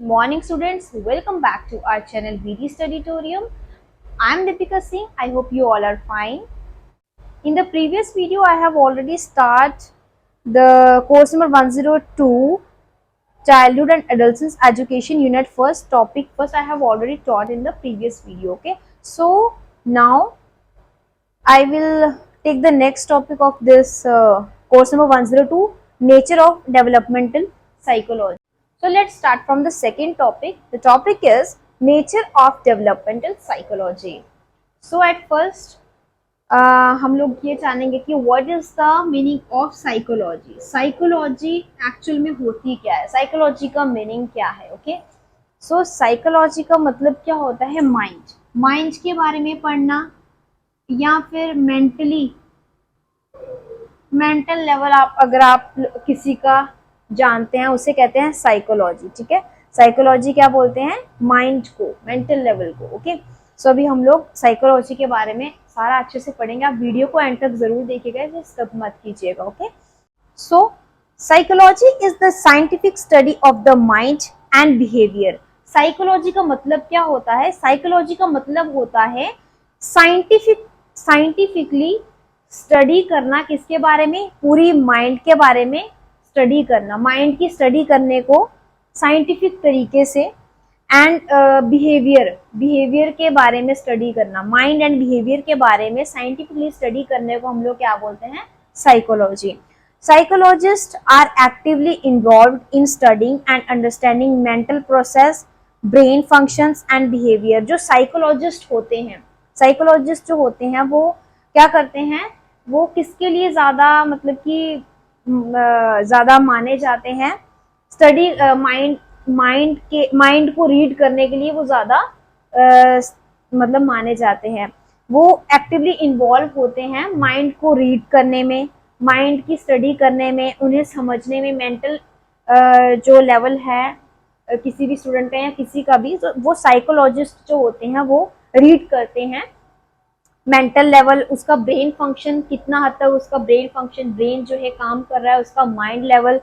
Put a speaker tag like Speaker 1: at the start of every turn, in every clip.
Speaker 1: morning students, welcome back to our channel VD Studitorium. I am Deepika Singh. I hope you all are fine. In the previous video I have already started the course number 102 Childhood and Adolescence Education Unit first topic. First I have already taught in the previous video. Okay, so now I will take the next topic of this course number 102, Nature of Developmental Psychology. So let's start from the second topic. The topic is Nature of Developmental Psychology. So at first हम लोग ये जानेंगे कि what is the meaning of psychology. Psychology actual में होती क्या है, psychology का मीनिंग क्या है. ओके, सो साइकोलॉजी का मतलब क्या होता है, माइंड के बारे में पढ़ना या फिर मेंटल लेवल आप अगर आप किसी का जानते हैं उसे कहते हैं साइकोलॉजी. ठीक है, साइकोलॉजी क्या बोलते हैं, माइंड को, मेंटल लेवल को. ओके, सो अभी हम लोग साइकोलॉजी के बारे में सारा अच्छे से पढ़ेंगे. आप वीडियो को एंड तक जरूर देखिएगा, स्किप मत कीजिएगा. Okay, so psychology is the scientific study of the mind and behaviour. Psychology का मतलब क्या होता है, साइकोलॉजी का मतलब होता है साइंटिफिकली स्टडी करना. किसके बारे में, पूरी माइंड के बारे में स्टडी करना, माइंड की स्टडी करने को साइंटिफिक तरीके से. एंड बिहेवियर के बारे में स्टडी करना, माइंड एंड बिहेवियर के बारे में साइंटिफिकली स्टडी करने को हम लोग क्या बोलते हैं, psychology. Psychologist are actively involved in studying and understanding mental process, brain functions and behaviour. जो साइकोलॉजिस्ट होते हैं, साइकोलॉजिस्ट जो होते हैं वो क्या करते हैं, वो किसके लिए ज्यादा मतलब कि ज्यादा माने जाते हैं, स्टडी माइंड को रीड करने के लिए वो ज्यादा मतलब माने जाते हैं. वो एक्टिवली इन्वॉल्व होते हैं माइंड को रीड करने में, माइंड की स्टडी करने में, उन्हें समझने में. मेंटल जो लेवल है किसी भी स्टूडेंट का या किसी का भी, तो वो साइकोलॉजिस्ट जो होते हैं वो रीड करते हैं मेंटल लेवल, उसका ब्रेन फंक्शन कितना हद तक उसका ब्रेन फंक्शन, ब्रेन जो है काम कर रहा है, उसका माइंड लेवल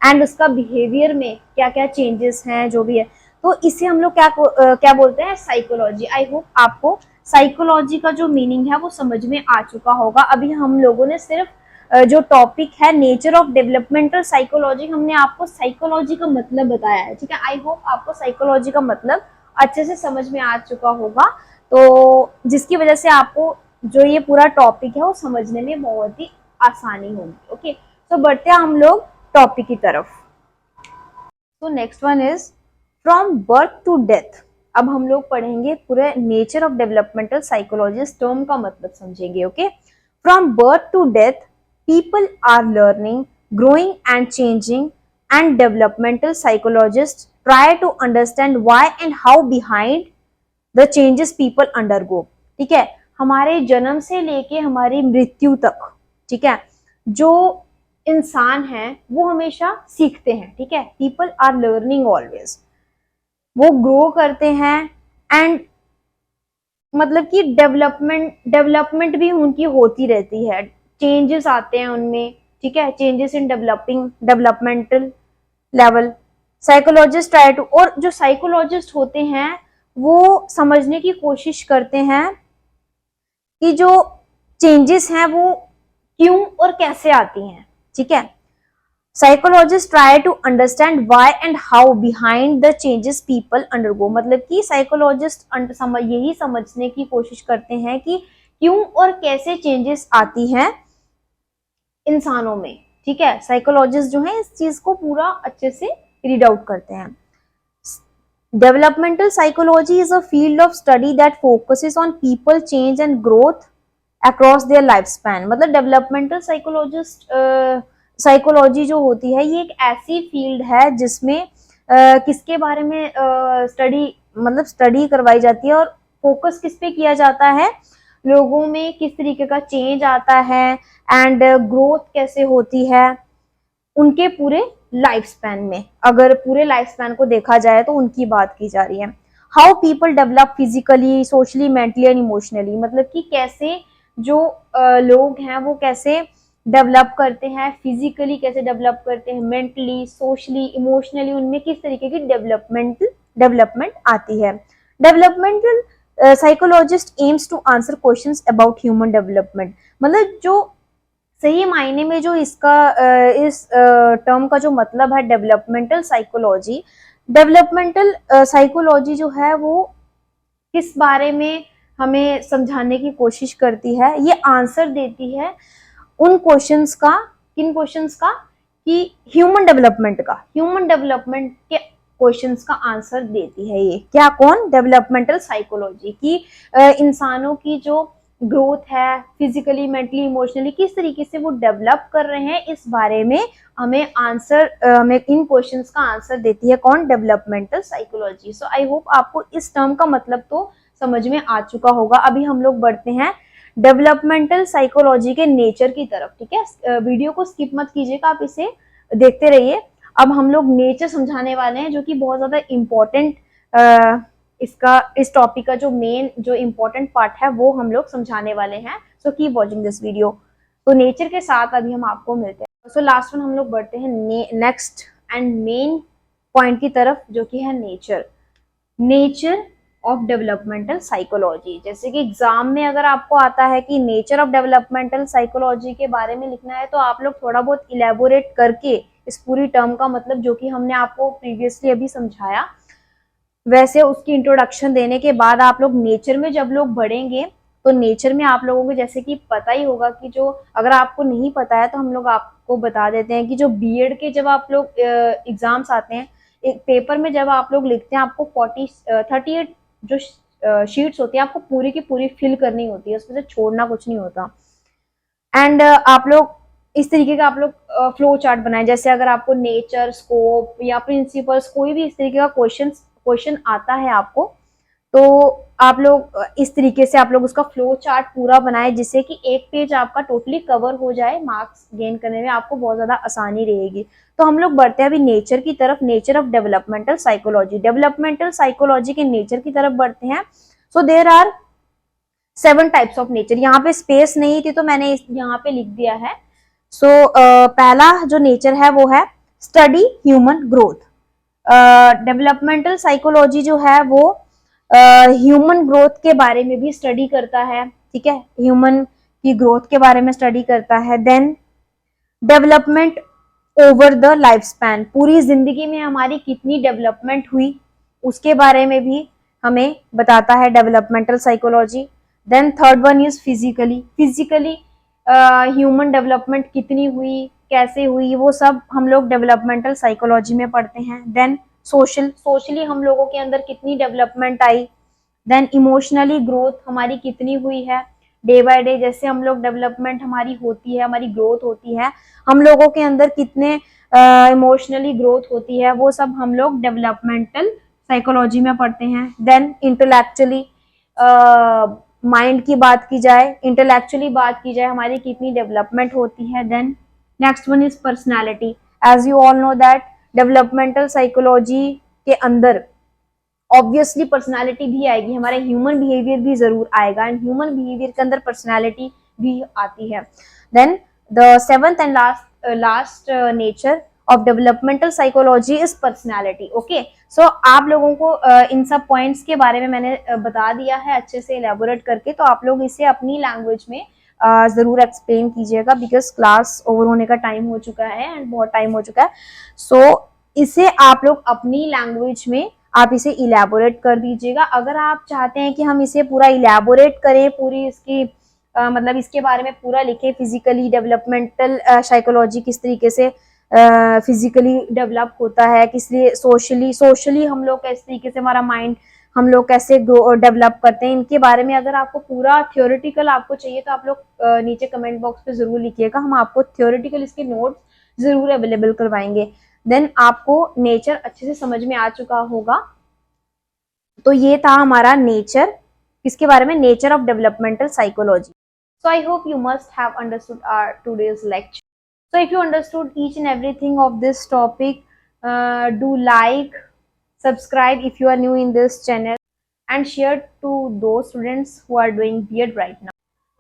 Speaker 1: एंड उसका बिहेवियर में क्या क्या चेंजेस हैं जो भी है. तो इसे हम लोग क्या बोलते हैं, साइकोलॉजी. आई होप आपको साइकोलॉजी का जो मीनिंग है वो समझ में आ चुका होगा. अभी हम लोगों ने सिर्फ जो टॉपिक है नेचर ऑफ डेवलपमेंटल साइकोलॉजी, हमने आपको साइकोलॉजी का मतलब बताया है. ठीक है, आई होप आपको साइकोलॉजी का मतलब अच्छे से समझ में आ चुका होगा, तो जिसकी वजह से आपको जो ये पूरा टॉपिक है वो समझने में बहुत ही आसानी होगी. ओके, तो बढ़ते हैं हम लोग टॉपिक की तरफ. तो next one is from birth to death. अब हम लोग पढ़ेंगे पूरे nature of developmental psychology, term का मतलब समझेंगे. Okay, from birth to death people are learning, growing and changing, and developmental psychologist try to understand why and how behind the changes people undergo. ठीक है, हमारे जन्म से लेके हमारी मृत्यु तक, ठीक है, जो इंसान है वो हमेशा सीखते हैं. ठीक है, पीपल आर लर्निंग ऑलवेज, वो ग्रो करते हैं एंड मतलब कि डेवलपमेंट भी उनकी होती रहती है, चेंजेस आते हैं उनमें. ठीक है, changes in developmental level. Psychologist try to, और जो साइकोलॉजिस्ट होते हैं वो समझने की कोशिश करते हैं कि जो चेंजेस हैं वो क्यों और कैसे आती हैं. ठीक है, psychologist try to understand why and how behind the changes people undergo. मतलब कि साइकोलॉजिस्ट यही समझने की कोशिश करते हैं कि क्यों और कैसे चेंजेस आती हैं इंसानों में. ठीक है, साइकोलॉजिस्ट जो है इस चीज को पूरा अच्छे से रीड आउट करते हैं. Developmental psychology is a field of study that focuses on people change and growth across their lifespan. मतलब developmental साइकोलॉजी जो होती है ये एक ऐसी फील्ड है जिसमें किसके बारे में स्टडी करवाई जाती है और फोकस किस पे किया जाता है, लोगों में किस तरीके का चेंज आता है एंड ग्रोथ कैसे होती है उनके पूरे लाइफ स्पैन में. अगर पूरे लाइफ स्पैन को देखा जाए तो उनकी बात की जा रही है. How people develop physically, socially, mentally and emotionally. मतलब कि कैसे जो लोग हैं वो कैसे डेवलप करते हैं, फिजिकली कैसे डेवलप करते हैं, मेंटली, सोशली, इमोशनली उनमें किस तरीके की डेवलपमेंट आती है। Developmental psychologist aims to answer questions about human development, मतलब जो सही मायने में जो इसका इस टर्म का जो मतलब है डेवलपमेंटल साइकोलॉजी, डेवलपमेंटल साइकोलॉजी जो है वो किस बारे में हमें समझाने की कोशिश करती है, ये आंसर देती है उन क्वेश्चंस का, किन क्वेश्चंस का, कि ह्यूमन डेवलपमेंट का, ह्यूमन डेवलपमेंट के क्वेश्चंस का आंसर देती है ये। क्या, कौन? डेवलपमेंटल साइकोलॉजी की इंसानों की जो ग्रोथ है फिजिकली, मेंटली, इमोशनली किस तरीके से वो डेवलप कर रहे हैं, इस बारे में हमें आंसर हमें इन क्वेश्चंस का आंसर देती है कौन? Developmental psychology. So I hope आपको इस टर्म का मतलब तो समझ में आ चुका होगा। अभी हम लोग बढ़ते हैं डेवलपमेंटल साइकोलॉजी के नेचर की तरफ, ठीक है। वीडियो को स्किप मत कीजिएगा, आप इसे देखते रहिए। अब हम लोग नेचर समझाने वाले हैं, जो कि बहुत ज्यादा इम्पोर्टेंट, इस टॉपिक का जो मेन जो इम्पोर्टेंट पार्ट है वो हम लोग समझाने वाले हैं। So keep watching this video. तो नेचर के साथ अभी हम आपको मिलते हैं। सो लास्ट वन हम लोग बढ़ते हैं नेक्स्ट एंड मेन पॉइंट की तरफ, जो कि है नेचर ऑफ डेवलपमेंटल साइकोलॉजी। जैसे कि एग्जाम में अगर आपको आता है कि नेचर ऑफ डेवलपमेंटल साइकोलॉजी के बारे में लिखना है, तो आप लोग थोड़ा बहुत इलेबोरेट करके इस पूरी टर्म का मतलब, जो कि हमने आपको प्रीवियसली अभी समझाया, वैसे उसकी इंट्रोडक्शन देने के बाद आप लोग नेचर में जब लोग बढ़ेंगे, तो नेचर में आप लोगों को जैसे कि पता ही होगा कि जो, अगर आपको नहीं पता है तो हम लोग आपको बता देते हैं कि जो बीएड के जब आप लोग एग्जाम्स आते हैं, एक पेपर में जब आप लोग लिखते हैं, आपको 38 जो शीट्स होती है आपको पूरी की पूरी फिल करनी होती है, उसमें से छोड़ना कुछ नहीं होता। एंड आप लोग इस तरीके का आप लोग फ्लो चार्ट बनाए, जैसे अगर आपको नेचर, स्कोप या प्रिंसिपल्स, कोई भी इस तरीके का क्वेश्चन आता है आपको, तो आप लोग इस तरीके से आप लोग उसका फ्लो चार्ट पूरा बनाए, जिससे कि एक पेज आपका टोटली कवर हो जाए। मार्क्स गेन करने में आपको बहुत ज्यादा आसानी रहेगी। तो हम लोग बढ़ते हैं अभी नेचर की तरफ, nature of developmental psychology. Developmental psychology के नेचर की तरफ बढ़ते हैं। So there are 7 types of nature. यहाँ पे स्पेस नहीं थी तो मैंने यहाँ पे लिख दिया है। सो पहला जो नेचर है वो है study human growth. Developmental psychology जो है वो ह्यूमन ग्रोथ के बारे में भी स्टडी करता है, ठीक है, ह्यूमन की ग्रोथ के बारे में स्टडी करता है। Then development over the life span, पूरी जिंदगी में हमारी कितनी डेवलपमेंट हुई उसके बारे में भी हमें बताता है developmental psychology. Then third one is physically human development कितनी हुई, कैसे हुई, वो सब हम लोग डेवलपमेंटल साइकोलॉजी में पढ़ते हैं। देन सोशली हम लोगों के अंदर कितनी डेवलपमेंट आई। देन इमोशनली ग्रोथ हमारी कितनी हुई है, डे बाय डे जैसे हम लोग डेवलपमेंट हमारी होती है, हमारी ग्रोथ होती है, हम लोगों के अंदर कितने इमोशनली ग्रोथ होती है, वो सब हम लोग डेवलपमेंटल साइकोलॉजी में पढ़ते हैं। देन इंटेलेक्चुअली माइंड की बात की जाए, इंटेलेक्चुअली बात की जाए, हमारी कितनी डेवलपमेंट होती है। Then next one is personality. As you all know that developmental psychology के अंदर ऑब्वियसली पर्सनालिटी भी आएगी, हमारा ह्यूमन बिहेवियर भी जरूर आएगा, एंड ह्यूमन बिहेवियर के अंदर पर्सनालिटी भी आती है। Then the seventh and last nature of developmental psychology is personality. Okay, so आप लोगों को इन सब पॉइंट्स के बारे में मैंने बता दिया है अच्छे से इलेबोरेट करके, तो आप लोग इसे अपनी लैंग्वेज में जरूर एक्सप्लेन कीजिएगा, बिकॉज क्लास ओवर होने का टाइम हो चुका है एंड बहुत टाइम हो चुका है। सो इसे आप लोग अपनी लैंग्वेज में आप इसे इलेबोरेट कर दीजिएगा। अगर आप चाहते हैं कि हम इसे पूरा इलेबोरेट करें, पूरी इसकी मतलब इसके बारे में पूरा लिखें, फिजिकली डेवलपमेंटल साइकोलॉजी किस तरीके से फिजिकली डेवलप होता है, किस लिए सोशली हम लोग किस तरीके से हमारा माइंड हम लोग कैसे डेवलप करते हैं, इनके बारे में अगर आपको पूरा थ्योरेटिकल आपको चाहिए तो आप लोग नीचे कमेंट बॉक्स पे जरूर लिखिएगा, हम आपको थ्योरेटिकल इसके नोट्स जरूर अवेलेबल करवाएंगे। देन आपको नेचर अच्छे से समझ में आ चुका होगा। तो ये था हमारा नेचर, किसके बारे में, nature of developmental psychology. So I hope you must have understood our today's lecture. So if you understood each and everything of this topic, do like, subscribe if you are new in this channel, and share to those students who are doing B.Ed right now.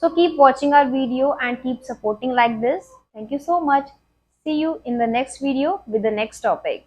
Speaker 1: So keep watching our video and keep supporting like this. Thank you so much. See you in the next video with the next topic.